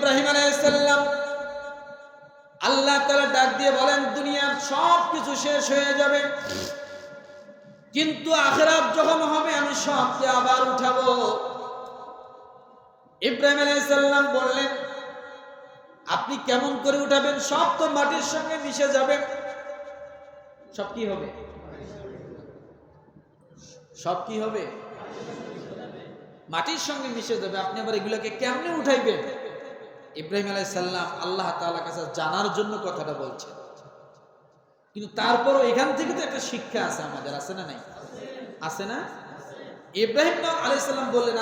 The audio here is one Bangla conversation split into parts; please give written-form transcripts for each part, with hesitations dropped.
ইব্রাহিম আলাইহিস সালাম আল্লাহ তাআলা ডাক দিয়ে বলেন, দুনিয়ার সব কিছু শেষ হয়ে যাবে, কিন্তু আখিরাত যখন হবে আমি সবকে আবার উঠাবো। ইব্রাহিম আলাইহিস সালাম বললেন, আপনি কেমন করে উঠাবেন? সব তো মাটির সঙ্গে মিশে যাবে। সব কি হবে? সব কি হবে? মাটির সঙ্গে মিশে যাবে। আপনি আবার এগুলোকে কেমনে উঠাইবেন? ইব্রাহিম আলাইহিস সালাম আল্লাহ তাআলার কাছে জানার জন্য কথাটা বলছেন। কিন্তু তারপরও এখান থেকে তো একটা শিক্ষা আছে আমাদের, আছে না নাই? আছে না? ইব্রাহিম আলাইহিস সালাম বললেন,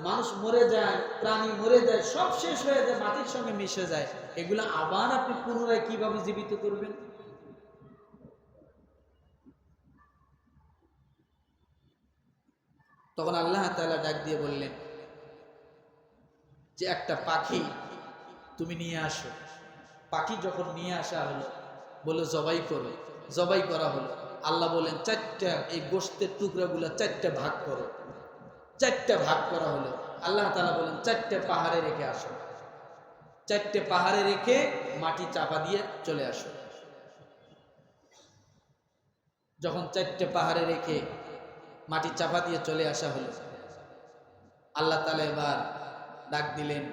মানুষ মরে যায়, প্রাণী মরে যায়, সব শেষ হয়ে যায়, মাটির সঙ্গে মিশে যায়, এগুলো আবার আপনি পুনরায় কিভাবে জীবিত করবেন? তখন আল্লাহ তাআলা ডাক দিয়ে বললেন যে একটা পাখি তুমি নিয়ে আসো। পাখি যখন নিয়ে আসা হলো, বলে জবাই করো। জবাই করা হলো। আল্লাহ বলেন, চারটা এই গোশতের টুকরাগুলো চারটা ভাগ করো। চারটা ভাগ করা হলো। আল্লাহ তাআলা বলেন, চারটে পাহাড়ে রেখে আসো। চারটে পাহাড়ে রেখে মাটি চাপা দিয়ে চলে আসো। যখন চারটে পাহাড়ে রেখে মাটি চাপা দিয়ে চলে আসা হলো, আল্লাহ তাআলা এবার ডাক দিলেন,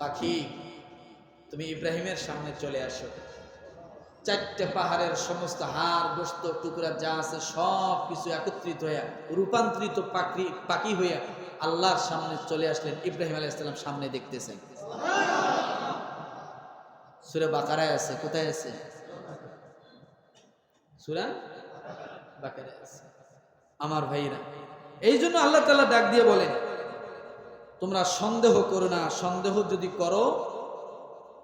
পাখি তুমি ইব্রাহিমের সামনে চলে আসো। চারটে পাহাড়ের সমস্ত হাড় গোশত টুকরা যা আছে সব কিছু একত্রিত হইয়া রূপান্তরিত পাখি হইয়া আল্লাহর সামনে চলে আসলেন। ইব্রাহিম আলাইহিস সালাম সামনে দেখতেছেন। সূরা বাকারায় আছে। কোথায় আছে? সূরা বাকারায় আছে। আমার ভাইরা, এই জন্য আল্লাহ তাআলা ডাক দিয়ে বলেন, তোমরা সন্দেহ করো না। সন্দেহ যদি করো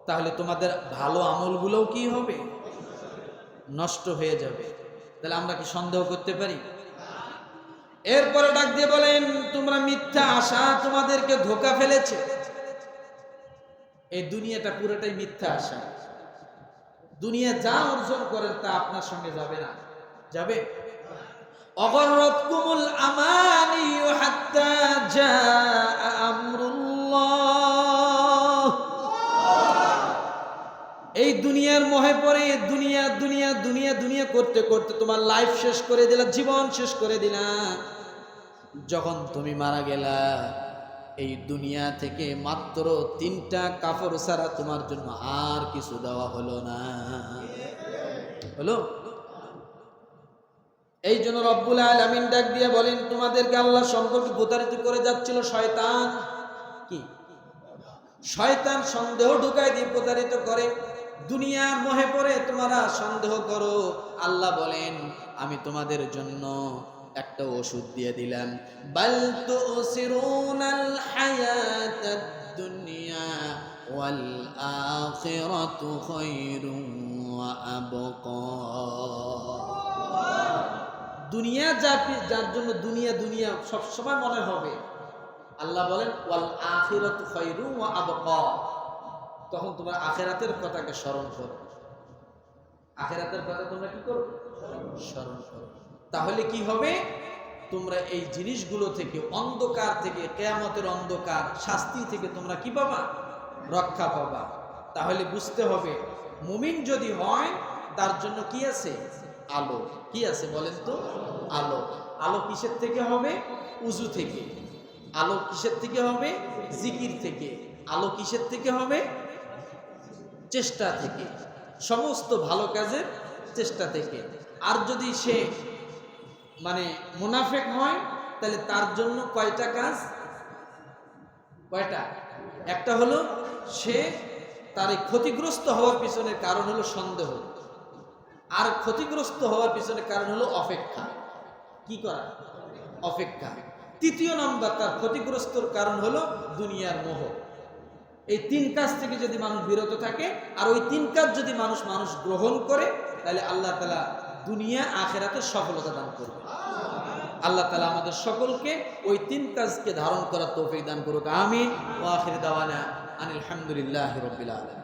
তাহলে তোমাদের ভালো আমলগুলোও কি হবে? নষ্ট হয়ে যাবে। তাহলে আমরা কি সন্দেহ করতে পারি? এরপরে ডাক দিয়ে বলেন, তোমরা মিথ্যা আশা তোমাদেরকে ধোঁকা ফেলেছে। এই দুনিয়াটা পুরোটাই মিথ্যা আশা। দুনিয়া যা অর্জন করেন তা আপনার সঙ্গে যাবে না। যাবে? অগররতকুমুল আমানি হাত্তা জাআ আমরুল্লাহ। এই দুনিয়ার মোহে পড়ে দুনিয়া দুনিয়া দুনিয়া দুনিয়া করতে করতে তোমার লাইফ শেষ করে দিলা, জীবন শেষ করে দিলা। যখন তুমি মারা গেলা, এই দুনিয়া থেকে মাত্র 3টা কাপড় ছাড়া তোমার জন্য আর কিছু দেওয়া হলো না। হলো? এই জন্য রব্বুল আলামিন ডাক দিয়ে বলেন, তোমাদেরকে আল্লাহ সম্পর্কে প্রতারিত করে যাচ্ছিল শয়তান। কি? শয়তান সন্দেহ ঢুকায় দিয়ে প্রতারিত করে। দুনিয়ার মোহে পড়ে তোমরা সন্দেহ করো। আল্লাহ বলেন, আমি তোমাদের জন্য একটা ওষুধ দিয়ে দিলাম। বাল তুসিরুনাল হায়াতাদ দুনিয়া ওয়াল আখিরাতু খায়রুন ওয়া আবকা। দুনিয়া যার জন্য দুনিয়া দুনিয়া সব সময় মনে হবে, আল্লাহ বলেন ওয়াল আখিরাতু খায়রুন ওয়া আবকা। তখন তোমরা আখিরাতের কথাকে স্মরণ করো। আখিরাতের কথা তোমরা কি করো? স্মরণ করো। তাহলে কি হবে? তোমরা এই জিনিসগুলো থেকে, অন্ধকার থেকে, কিয়ামতের অন্ধকার, শাস্তি থেকে তোমরা কি পাবা? রক্ষা পাবা। তাহলে বুঝতে হবে, মুমিন যদি হয় তার জন্য কি আছে? আলো। কি আছে বলেন তো? আলো। আলো কিসের থেকে হবে? উযু থেকে। আলো কিসের থেকে হবে? জিকির থেকে। আলো কিসের থেকে হবে? চেষ্টা থেকে। সমস্ত ভালো কাজের চেষ্টা থেকে। আর যদি সে মুনাফিক হয়, তাহলে তার জন্য কয়টা কাজ? কয়টা? একটা হলো সে তার ক্ষতিগ্রস্ত হওয়ার পিছনের কারণ হলো সন্দেহ, আর ক্ষতিগ্রস্ত হওয়ার পিছনের কারণ হলো অপেক্ষা। কি করা? অপেক্ষা। তৃতীয় নম্বর তার ক্ষতিগ্রস্তর কারণ হলো দুনিয়ার মোহ। এই 3 কাজ থেকে যদি মানুষ বিরত থাকে, আর ওই 3 কাজ যদি মানুষ গ্রহণ করে, তাহলে আল্লাহ তাআলা দুনিয়া আখিরাতে সফলতা দান করবে। আল্লাহ তাআলা আমাদের সকলকে ওই 3 কাজকে ধারণ করার তৌফিক দান করুক। আমিন। ওয়া আখির দাওয়ানা আনিল হামদুলিল্লাহি রাব্বিল আলামিন।